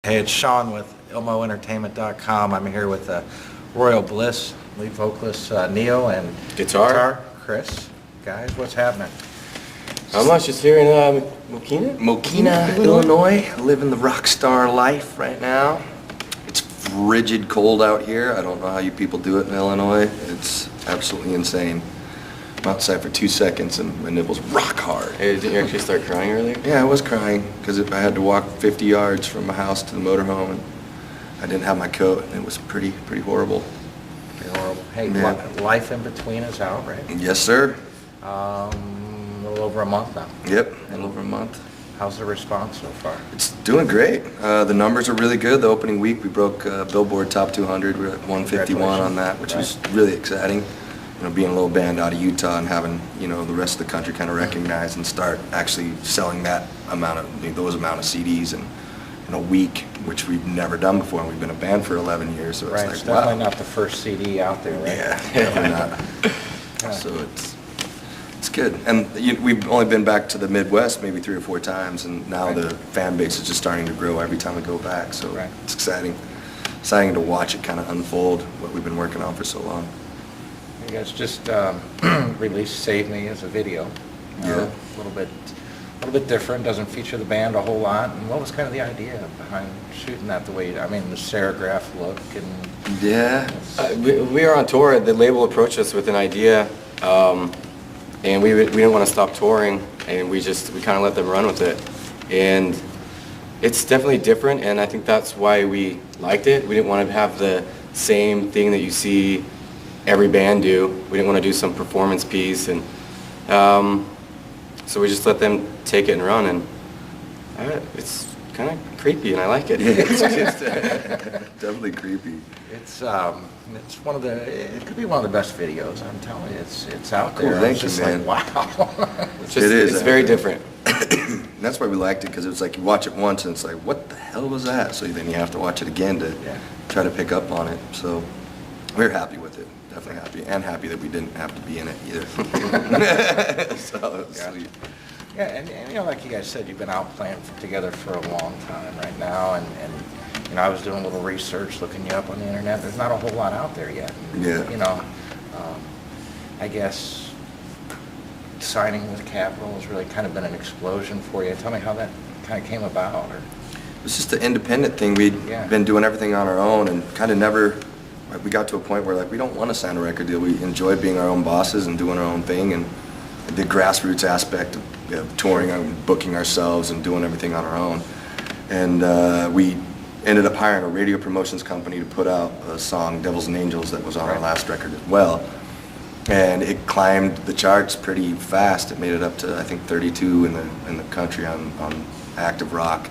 Hey, it's Sean with IlmoEntertainment.com. I'm here with Royal Bliss, lead vocalist Neo, and Guitar Chris. Guys, what's happening? How much? Just here in Mokina? Mokina, Illinois. I live in the rock star life right now. It's frigid cold out here. I don't know how you people do it in Illinois. It's absolutely insane. I'm outside for 2 seconds and my nipples rock hard. Hey, did you actually start crying earlier? Yeah, I was crying because I had to walk 50 yards from my house to the motorhome, and I didn't have my coat, and it was pretty horrible. Pretty horrible. Hey, Yeah. Life in Between is out, right? Yes, sir. A little over a month now. Yep, a little over a month. How's the response so far? It's doing great. The numbers are really good. The opening week, we broke Billboard Top 200. We're at 151 on that, which was really exciting. You know, being a little band out of Utah and having, you know, the rest of the country kind of recognize and start actually selling that amount of, those amount of CDs in a week, which we've never done before, and we've been a band for 11 years, so it's Right, like, it's wow. definitely not the first CD out there, right? Yeah, definitely not. Yeah. So it's good. And we've only been back to the Midwest maybe 3 or 4 times, and now Right. the fan base is just starting to grow every time we go back, so Right. it's exciting. Exciting to watch it kind of unfold, what we've been working on for so long. You guys just released Save Me as a video. Yeah. A little bit different, doesn't feature the band a whole lot. And what was kind of the idea behind shooting that the way, I mean, the serigraph look and... Yeah. We were on tour. The label approached us with an idea, and we didn't want to stop touring, and we kind of let them run with it. And it's definitely different, and I think that's why we liked it. We didn't want to have the same thing that you see every band do. We didn't want to do some performance piece, and so we just let them take it and run, and it's kind of creepy, and I like it. It's just, definitely creepy. It's one of the, it could be one of the best videos, I'm telling you. It's out Cool, there. thank It's just you, man. like, wow. It's very different. And that's why we liked it, because it was like you watch it once and it's like, what the hell was that? So then you have to watch it again to try to pick up on it. So we're happy with it. Definitely happy, and happy that we didn't have to be in it either. So it was sweet. Yeah, and you know, like you guys said, you've been out playing together for a long time right now, and you know, I was doing a little research, looking you up on the internet. There's not a whole lot out there yet. Yeah. You know, I guess signing with Capitol has really kind of been an explosion for you. Tell me how that kind of came about, or... It was just an independent thing. We'd Yeah. been doing everything on our own, and kind of never, we got to a point where like we don't want to sign a record deal. We enjoy being our own bosses and doing our own thing, and the grassroots aspect of touring and booking ourselves and doing everything on our own. And we ended up hiring a radio promotions company to put out a song, Devils and Angels, that was on our last record as well. And it climbed the charts pretty fast. It made it up to, I think, 32 in the country on active rock.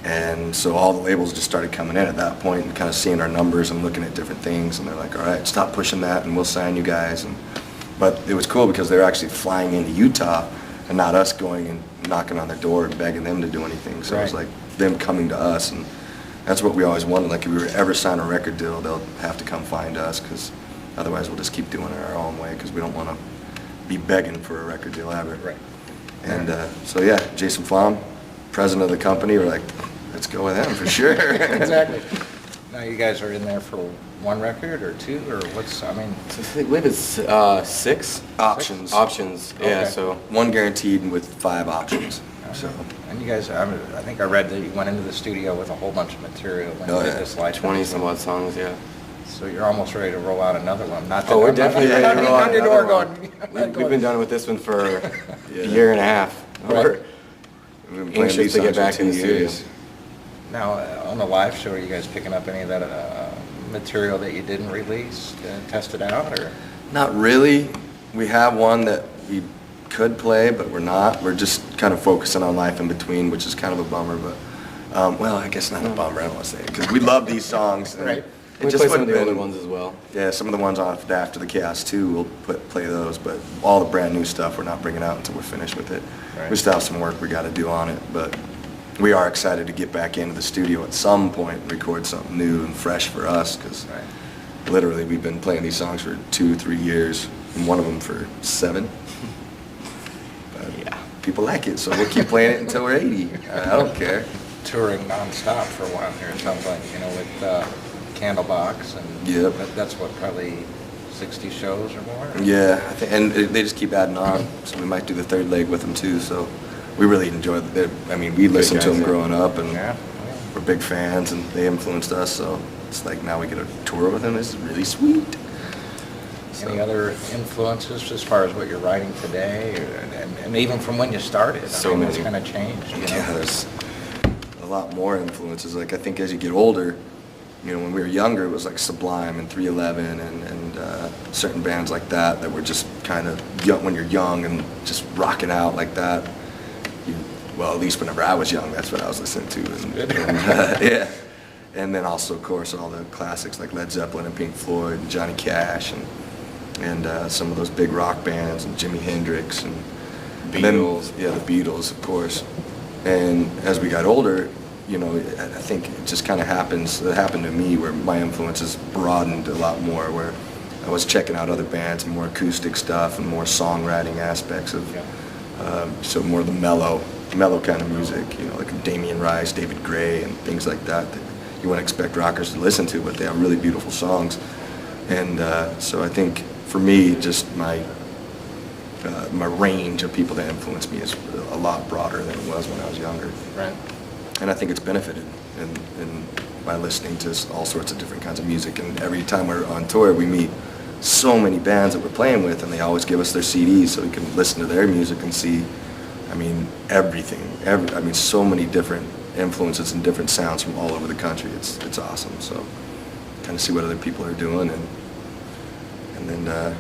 And so all the labels just started coming in at that point and kind of seeing our numbers and looking at different things, and they're like, all right, stop pushing that and we'll sign you guys. But it was cool because they were actually flying into Utah and not us going and knocking on their door and begging them to do anything. So it was like them coming to us, and that's what we always wanted. Like if we were ever sign a record deal, they'll have to come find us, because otherwise we'll just keep doing it our own way, because we don't want to be begging for a record deal ever. Right. And so yeah, Jason Flom, president of the company, we're like, let's go with him for sure. Exactly. Now you guys are in there for one record or two, or what's, I mean... I believe it's 6 Options. Options, yeah, Okay. so... 1 guaranteed and with 5 options. So And you guys, I think I read that you went into the studio with a whole bunch of material when you did this live. 20-some odd songs, yeah. So you're almost ready to roll out another one. Not that Oh, we're I'm not- definitely ready to roll out on your door another going... We've been done with this one for a Yeah. year and a half. Right. we've been playing Anxious these to get songs for back in the 2 studio. years. Now, on the live show, are you guys picking up any of that material that you didn't release to test it out, or? Not really. We have one that we could play, but we're not. We're just kind of focusing on Life in Between, which is kind of a bummer, but well, I guess not a bummer, I don't want to say it, because we love these songs. And Right. It We just play some of wouldn't the older been- ones as well. Yeah, some of the ones off After the Chaos 2, we'll play those, but all the brand new stuff we're not bringing out until we're finished with it. Right. We still have some work we got to do on it, but we are excited to get back into the studio at some point and record something new and fresh for us, because literally we've been playing these songs for 2-3 years, and one of them for 7. But Yeah. people like it, so we'll keep playing it until we're 80. I don't care. touring nonstop for a while here, it sounds like, you know, with Candlebox, and Yep. that's what, probably 60 shows or more? Yeah, and they just keep adding on, so we might do the third leg with them too, so we really enjoy it. I mean, we listened to them growing up, and Yeah. we're big fans, and they influenced us, so it's like now we get a tour with them. This is really sweet. Any other influences as far as what you're writing today, and even from when you started? So It's many. kind of changed, you know? Yeah, there's a lot more influences. Like, I think as you get older, you know, when we were younger, it was like Sublime and 311 and certain bands like that that were just kind of young, when you're young and just rocking out like that. Well, at least whenever I was young, that's what I was listening to. Yeah. And then also, of course, all the classics like Led Zeppelin and Pink Floyd and Johnny Cash and some of those big rock bands and Jimi Hendrix and Beatles. Then, yeah, the Beatles, of course. And as we got older, you know, I think it just kind of happens. It happened to me where my influences broadened a lot more, where I was checking out other bands and more acoustic stuff and more songwriting aspects of, so more of the mellow kind of music, you know, like Damien Rice, David Gray, and things like that you wouldn't expect rockers to listen to, but they have really beautiful songs. And so I think for me, just my range of people that influence me is a lot broader than it was when I was younger. Right. And I think it's benefited in by listening to all sorts of different kinds of music. And every time we're on tour, we meet so many bands that we're playing with, and they always give us their CDs so we can listen to their music and see, I mean, everything. I mean, so many different influences and different sounds from all over the country. It's awesome. So kind of see what other people are doing, and then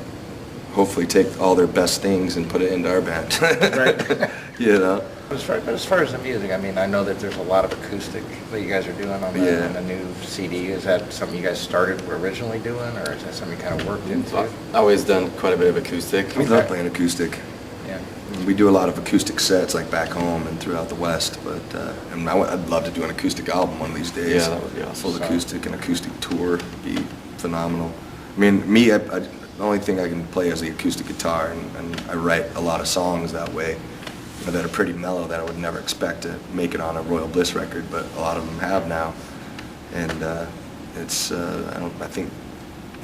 hopefully take all their best things and put it into our band. Right. You know? But as far as the music, I mean, I know that there's a lot of acoustic that you guys are doing on the new CD. Is that something you guys started originally doing, or is that something you kind of worked into? I've always done quite a bit of acoustic. We love playing acoustic. Yeah. We do a lot of acoustic sets, like back home and throughout the West. But and I'd love to do an acoustic album one of these days. Yeah, that would be awesome. Full acoustic, an acoustic tour would be phenomenal. I mean, the only thing I can play is the acoustic guitar, and I write a lot of songs that way that are pretty mellow that I would never expect to make it on a Royal Bliss record, but a lot of them have now. And it's I think,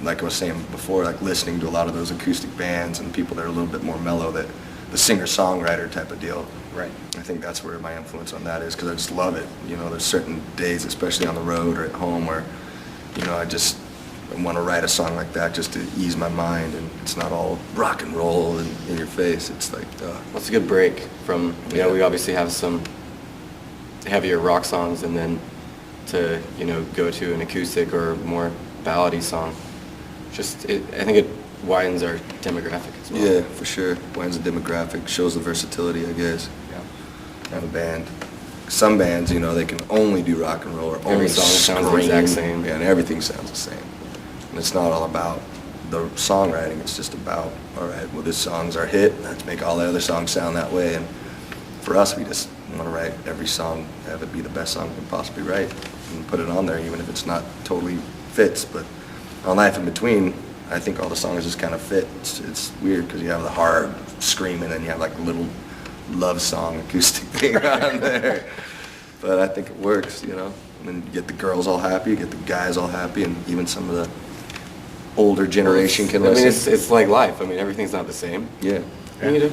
like I was saying before, like listening to a lot of those acoustic bands and people that are a little bit more mellow, that the singer-songwriter type of deal. Right. I think that's where my influence on that is, because I just love it. You know, there's certain days, especially on the road or at home, where, you know, I just want to write a song like that just to ease my mind, and it's not all rock and roll and in your face. It's like, Well, it's a good break from, you know, we obviously have some heavier rock songs, and then to, you know, go to an acoustic or more ballady song. I think it widens our demographic as well. yeah, for sure. Widens the demographic, shows the versatility, I guess, Yeah. of a band. Some bands, you know, they can only do rock and roll or Every only song sounds the scream. exact same. Yeah, and everything sounds the same. And it's not all about the songwriting. It's just about, all right, well, this song's our hit. Let's make all the other songs sound that way. And for us, we just want to write every song, have it be the best song we can possibly write, and put it on there, even if it's not totally fits. But on Life in Between, I think all the songs just kind of fit. It's weird because you have the hard screaming, and you have like a little love song acoustic thing on there. But I think it works, you know. And then you get the girls all happy, you get the guys all happy, and even some of the older generation can I mean, listen. it's like life. I mean, everything's not the same. Yeah. You need a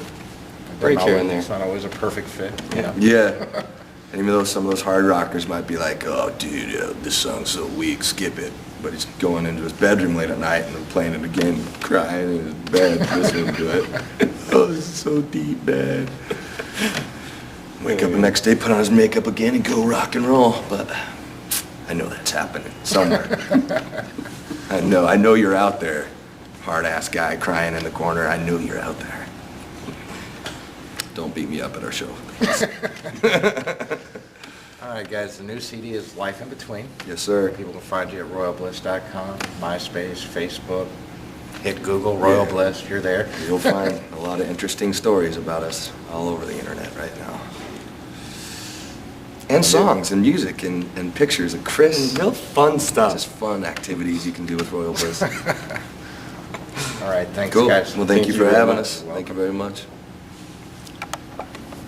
break here and there. It's not always a perfect fit. Yeah. Yeah. And even though some of those hard rockers might be like, oh, dude, this song's so weak, skip it. But he's going into his bedroom late at night and then playing it again, crying in his bed, listening to it. Oh, this is so deep, man. Wake up the next day, put on his makeup again, and go rock and roll. But I know that's happening somewhere. I know you're out there, hard-ass guy crying in the corner. I know you're out there. Don't beat me up at our show. All right, guys, the new CD is Life in Between. Yes, sir. People can find you at royalbliss.com, MySpace, Facebook. Hit Google, Royal Bliss, you're there. You'll find a lot of interesting stories about us all over the internet right now. And songs and music and pictures of Chris. Real fun stuff. Just fun activities you can do with Royal Bliss. All right, thanks, Cool. guys. Well, thank you for very having much. us. Thank you very much.